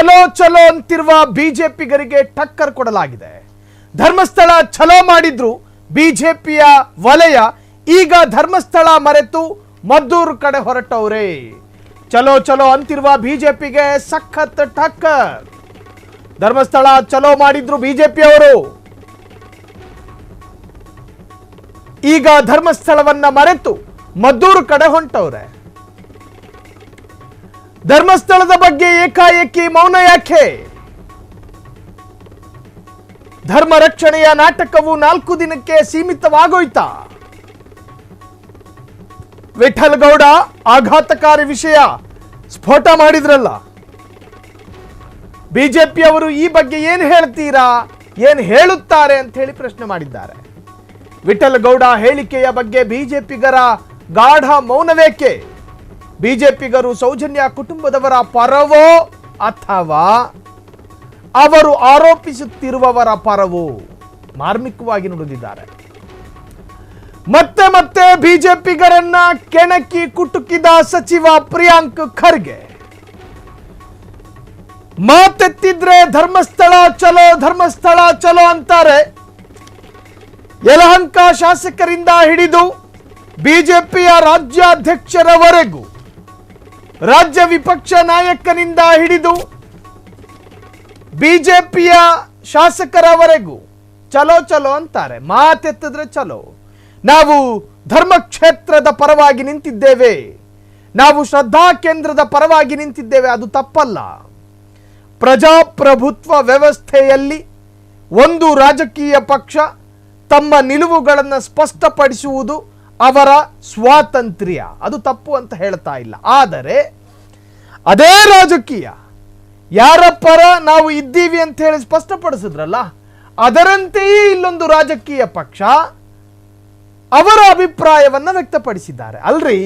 ಚಲೋ ಚಲೋ ಅಂತಿರುವ ಬಿಜೆಪಿಗರಿಗೆ ಟಕ್ಕರ್ ಕೊಡಲಾಗಿದೆ. ಧರ್ಮಸ್ಥಳ ಚಲೋ ಮಾಡಿದ್ರು ಬಿಜೆಪಿಯ ವಲಯ, ಈಗ ಧರ್ಮಸ್ಥಳ ಮರೆತು ಮದ್ದೂರು ಕಡೆ ಹೊರಟವ್ರೆ. ಚಲೋ ಚಲೋ ಅಂತಿರುವ ಬಿಜೆಪಿಗೆ ಸಖತ್ ಟಕ್ಕರ್. ಧರ್ಮಸ್ಥಳ ಚಲೋ ಮಾಡಿದ್ರು ಬಿಜೆಪಿಯವರು, ಈಗ ಧರ್ಮಸ್ಥಳವನ್ನ ಮರೆತು ಮದ್ದೂರು ಕಡೆ ಹೊಂಟವ್ರೆ. ಧರ್ಮಸ್ಥಳದ ಬಗ್ಗೆ ಏಕಾಏಕಿ ಮೌನ ಯಾಕೆ? ಧರ್ಮ ರಕ್ಷಣೆಯ ನಾಟಕವು 4 ದಿನಕ್ಕೆ ಸೀಮಿತವಾಗೋಯ್ತಾ? ವಿಠಲ್ ಗೌಡ ಆಘಾತಕಾರಿ ವಿಷಯ ಸ್ಫೋಟ ಮಾಡಿದ್ರಲ್ಲ, ಬಿಜೆಪಿಯವರು ಈ ಬಗ್ಗೆ ಏನು ಹೇಳ್ತೀರಾ, ಏನು ಹೇಳುತ್ತಾರೆ ಅಂತ ಹೇಳಿ ಪ್ರಶ್ನೆ ಮಾಡಿದ್ದಾರೆ. ವಿಠಲ್ ಗೌಡ ಹೇಳಿಕೆಯ ಬಗ್ಗೆ ಬಿಜೆಪಿಗರ ಗಾಢ ಮೌನವೇಕೆ? ಬಿಜೆಪಿಗರು ಸೌಜನ್ಯ ಕುಟುಂಬದವರ ಪರವೋ ಅಥವಾ ಅವರು ಆರೋಪಿಸುತ್ತಿರುವವರ ಪರವೋ ಮಾರ್ಮಿಕವಾಗಿ ನುಡಿದಿದ್ದಾರೆ. ಮತ್ತೆ ಮತ್ತೆ ಬಿಜೆಪಿಗರನ್ನ ಕೆಣಕಿ ಕುಟುಕಿದ ಸಚಿವ ಪ್ರಿಯಾಂಕ್ ಖರ್ಗೆ, ಮಾತೆತ್ತಿದ್ರೆ ಧರ್ಮಸ್ಥಳ ಚಲೋ ಧರ್ಮಸ್ಥಳ ಚಲೋ ಅಂತಾರೆ. ಯಲಹಂಕ ಶಾಸಕರಿಂದ ಹಿಡಿದು ಬಿಜೆಪಿಯ ರಾಜ್ಯಾಧ್ಯಕ್ಷರವರೆಗೂ, ರಾಜ್ಯ ವಿಪಕ್ಷ ನಾಯಕನಿಂದ ಹಿಡಿದು ಬಿಜೆಪಿಯ ಶಾಸಕರವರೆಗೂ ಚಲೋ ಚಲೋ ಅಂತಾರೆ. ಮಾತೆತ್ತಿದ್ರೆ ಚಲೋ. ನಾವು ಧರ್ಮಕ್ಷೇತ್ರದ ಪರವಾಗಿ ನಿಂತಿದ್ದೇವೆ, ನಾವು ಶ್ರದ್ಧಾ ಕೇಂದ್ರದ ಪರವಾಗಿ ನಿಂತಿದ್ದೇವೆ, ಅದು ತಪ್ಪಲ್ಲ. ಪ್ರಜಾಪ್ರಭುತ್ವ ವ್ಯವಸ್ಥೆಯಲ್ಲಿ ಒಂದು ರಾಜಕೀಯ ಪಕ್ಷ ತಮ್ಮ ನಿಲುವುಗಳನ್ನು ಸ್ಪಷ್ಟಪಡಿಸುವುದು ಅವರ ಸ್ವಾತಂತ್ರ್ಯ, ಅದು ತಪ್ಪು ಅಂತ ಹೇಳ್ತಾ ಇಲ್ಲ. ಆದರೆ ಅದೇ ರಾಜಕೀಯ ಯಾರ ಪರ ನಾವು ಇದ್ದೀವಿ ಅಂತ ಹೇಳಿ ಸ್ಪಷ್ಟಪಡಿಸಿದ್ರಲ್ಲ, ಅದರಂತೆಯೇ ಇಲ್ಲೊಂದು ರಾಜಕೀಯ ಪಕ್ಷ ಅವರ ಅಭಿಪ್ರಾಯವನ್ನ ವ್ಯಕ್ತಪಡಿಸಿದ್ದಾರೆ. ಅಲ್ರಿ,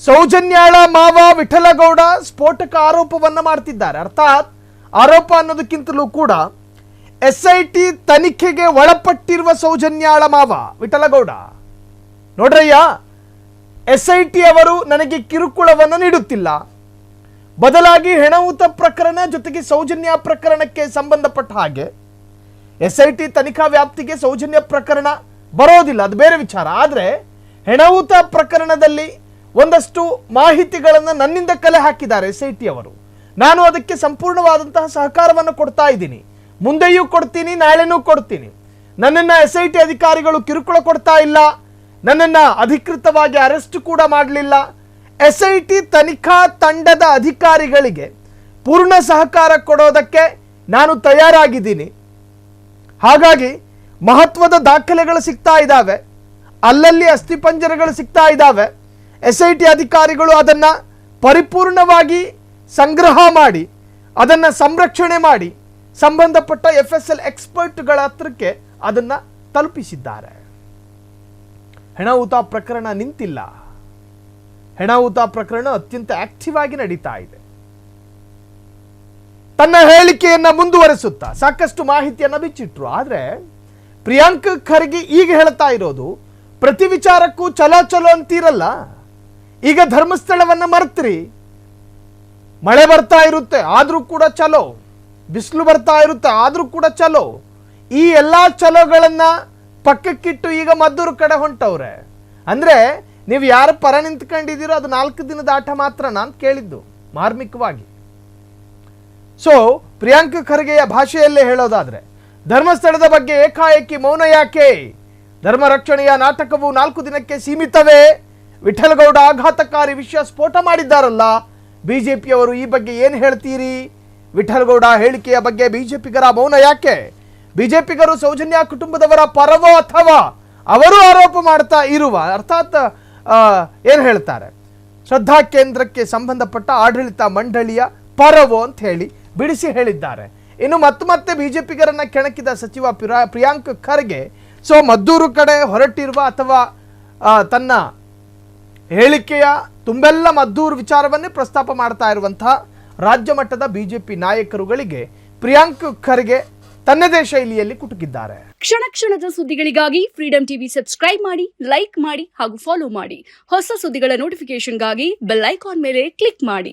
ಸೌಜನ್ಯಾಳ ಮಾವ ವಿಠಲಗೌಡ ಸ್ಫೋಟಕ ಆರೋಪವನ್ನ ಮಾಡ್ತಿದ್ದಾರೆ. ಅರ್ಥಾತ್ ಆರೋಪ ಅನ್ನೋದಕ್ಕಿಂತಲೂ ಕೂಡ SIT ತನಿಖೆಗೆ ಒಳಪಟ್ಟಿರುವ ಸೌಜನ್ಯಾಳ ಮಾವ ವಿಠಲಗೌಡ, ನೋಡ್ರಯ್ಯ, SIT ಅವರು ನನಗೆ ಕಿರುಕುಳವನ್ನು ನೀಡುತ್ತಿಲ್ಲ, ಬದಲಾಗಿ ಹೆಣವುತ ಪ್ರಕರಣ ಜೊತೆಗೆ ಸೌಜನ್ಯ ಪ್ರಕರಣಕ್ಕೆ ಸಂಬಂಧಪಟ್ಟ ಹಾಗೆ SIT ತನಿಖಾ ವ್ಯಾಪ್ತಿಗೆ ಸೌಜನ್ಯ ಪ್ರಕರಣ ಬರೋದಿಲ್ಲ, ಅದು ಬೇರೆ ವಿಚಾರ. ಆದರೆ ಹೆಣವುತ ಪ್ರಕರಣದಲ್ಲಿ ಒಂದಷ್ಟು ಮಾಹಿತಿಗಳನ್ನು ನನ್ನಿಂದ ಕಲೆ ಹಾಕಿದ್ದಾರೆ SIT ಅವರು. ನಾನು ಅದಕ್ಕೆ ಸಂಪೂರ್ಣವಾದಂತಹ ಸಹಕಾರವನ್ನು ಕೊಡ್ತಾ ಇದ್ದೀನಿ, ಮುಂದೆಯೂ ಕೊಡ್ತೀನಿ, ನಾಳೆನೂ ಕೊಡ್ತೀನಿ. ನನ್ನನ್ನು SIT ಅಧಿಕಾರಿಗಳು ಕಿರುಕುಳ ಕೊಡ್ತಾ ಇಲ್ಲ, ನನ್ನನ್ನು ಅಧಿಕೃತವಾಗಿ ಅರೆಸ್ಟ್ ಕೂಡ ಮಾಡಲಿಲ್ಲ. SIT ತನಿಖಾ ತಂಡದ ಅಧಿಕಾರಿಗಳಿಗೆ ಪೂರ್ಣ ಸಹಕಾರ ಕೊಡೋದಕ್ಕೆ ನಾನು ತಯಾರಾಗಿದ್ದೀನಿ. ಹಾಗಾಗಿ ಮಹತ್ವದ ದಾಖಲೆಗಳು ಸಿಗ್ತಾ ಇದ್ದಾವೆ, ಅಲ್ಲಲ್ಲಿ ಅಸ್ಥಿಪಂಜರಗಳು ಸಿಗ್ತಾ ಇದ್ದಾವೆ. SIT ಅಧಿಕಾರಿಗಳು ಅದನ್ನು ಪರಿಪೂರ್ಣವಾಗಿ ಸಂಗ್ರಹ ಮಾಡಿ ಅದನ್ನು ಸಂರಕ್ಷಣೆ ಮಾಡಿ ಸಂಬಂಧಪಟ್ಟ FSL ಎಕ್ಸ್ಪರ್ಟ್ಗಳ ಹತ್ರಕ್ಕೆ ಅದನ್ನು ತಲುಪಿಸಿದ್ದಾರೆ. ಹೆಣವುತ ಪ್ರಕರಣ ನಿಂತಿಲ್ಲ, ಹೆಣವುತ ಪ್ರಕರಣ ಅತ್ಯಂತ ಆಕ್ಟಿವ್ ಆಗಿ ನಡೀತಾ ಇದೆ. ತನ್ನ ಹೇಳಿಕೆಯನ್ನ ಮುಂದುವರೆಸುತ್ತಾ ಸಾಕಷ್ಟು ಮಾಹಿತಿಯನ್ನ ಬಿಚ್ಚಿಟ್ರು. ಆದ್ರೆ ಪ್ರಿಯಾಂಕ್ ಖರ್ಗೆ ಈಗ ಹೇಳ್ತಾ ಇರೋದು, ಪ್ರತಿ ವಿಚಾರಕ್ಕೂ ಚಲೋ ಚಲೋ ಅಂತೀರಲ್ಲ, ಈಗ ಧರ್ಮಸ್ಥಳವನ್ನ ಮರ್ತ್ರಿ, ಮಳೆ ಬರ್ತಾ ಇರುತ್ತೆ ಆದ್ರೂ ಕೂಡ ಚಲೋ, ಬಿಸಿಲು ಬರ್ತಾ ಇರುತ್ತೆ ಆದ್ರೂ ಕೂಡ ಚಲೋ, ಈ ಎಲ್ಲಾ ಚಲೋಗಳನ್ನ ಪಕ್ಕಕ್ಕಿಟ್ಟು ಈಗ ಮದ್ದೂರು ಕಡೆ ಹೊಂಟವ್ರೆ. ಅಂದ್ರೆ ನೀವು ಯಾರು ಪರ ನಿಂತ್ಕೊಂಡಿದ್ದೀರೋ ಅದು 4 ದಿನದ ಆಟ ಮಾತ್ರನಾ ಅಂತ ಕೇಳಿದ್ದು ಮಾರ್ಮಿಕವಾಗಿ. ಸೊ ಪ್ರಿಯಾಂಕ್ ಖರ್ಗೆಯ ಭಾಷೆಯಲ್ಲೇ ಹೇಳೋದಾದ್ರೆ, ಧರ್ಮಸ್ಥಳದ ಬಗ್ಗೆ ಏಕಾಏಕಿ ಮೌನ ಯಾಕೆ? ಧರ್ಮ ರಕ್ಷಣೆಯ ನಾಟಕವು 4 ದಿನಕ್ಕೆ ಸೀಮಿತವೇ? ವಿಠಲಗೌಡ ಆಘಾತಕಾರಿ ವಿಷಯ ಸ್ಫೋಟ ಮಾಡಿದ್ದಾರಲ್ಲ, ಬಿಜೆಪಿಯವರು ಈ ಬಗ್ಗೆ ಏನು ಹೇಳ್ತೀರಿ? ವಿಠಲಗೌಡ ಹೇಳಿಕೆಯ ಬಗ್ಗೆ ಬಿಜೆಪಿಗರ ಮೌನ ಯಾಕೆ? ಬಿಜೆಪಿಗರು ಸೌಜನ್ಯ ಕುಟುಂಬದವರ ಪರವೋ ಅಥವಾ ಅವರು ಆರೋಪ ಮಾಡ್ತಾ ಇರುವ, ಅರ್ಥಾತ್ ಏನು ಹೇಳ್ತಾರೆ, ಶ್ರದ್ಧಾ ಕೇಂದ್ರಕ್ಕೆ ಸಂಬಂಧಪಟ್ಟ ಆಡಳಿತ ಮಂಡಳಿಯ ಪರವೋ ಅಂತ ಹೇಳಿ ಬಿಡಿಸಿ ಹೇಳಿದ್ದಾರೆ. ಇನ್ನು ಮತ್ತೆ ಬಿಜೆಪಿಗರನ್ನ ಕೆಣಕಿದ ಸಚಿವ ಪ್ರಿಯಾಂಕ್ ಖರ್ಗೆ ಸೊ ಮದ್ದೂರು ಕಡೆ ಹೊರಟಿರುವ ಅಥವಾ ತನ್ನ ಹೇಳಿಕೆಯ ತುಂಬೆಲ್ಲ ಮದ್ದೂರು ವಿಚಾರವನ್ನೇ ಪ್ರಸ್ತಾಪ ಮಾಡ್ತಾ ಇರುವಂತಹ ರಾಜ್ಯ ಮಟ್ಟದ ಬಿಜೆಪಿ ನಾಯಕರುಗಳಿಗೆ ಪ್ರಿಯಾಂಕ್ ಖರ್ಗೆ ತನ್ನದೇ ಶೈಲಿಯಲ್ಲಿ ಕುಟುಕಿದ್ದಾರೆ. ಕ್ಷಣ ಕ್ಷಣದ ಸುದ್ದಿಗಳಿಗಾಗಿ ಫ್ರೀಡಂ ಟಿವಿ ಸಬ್ಸ್ಕ್ರೈಬ್ ಮಾಡಿ, ಲೈಕ್ ಮಾಡಿ ಹಾಗೂ ಫಾಲೋ ಮಾಡಿ. ಹೊಸ ಸುದ್ದಿಗಳ ನೋಟಿಫಿಕೇಶನ್ಗಾಗಿ ಬೆಲ್ ಐಕಾನ್ ಮೇಲೆ ಕ್ಲಿಕ್ ಮಾಡಿ.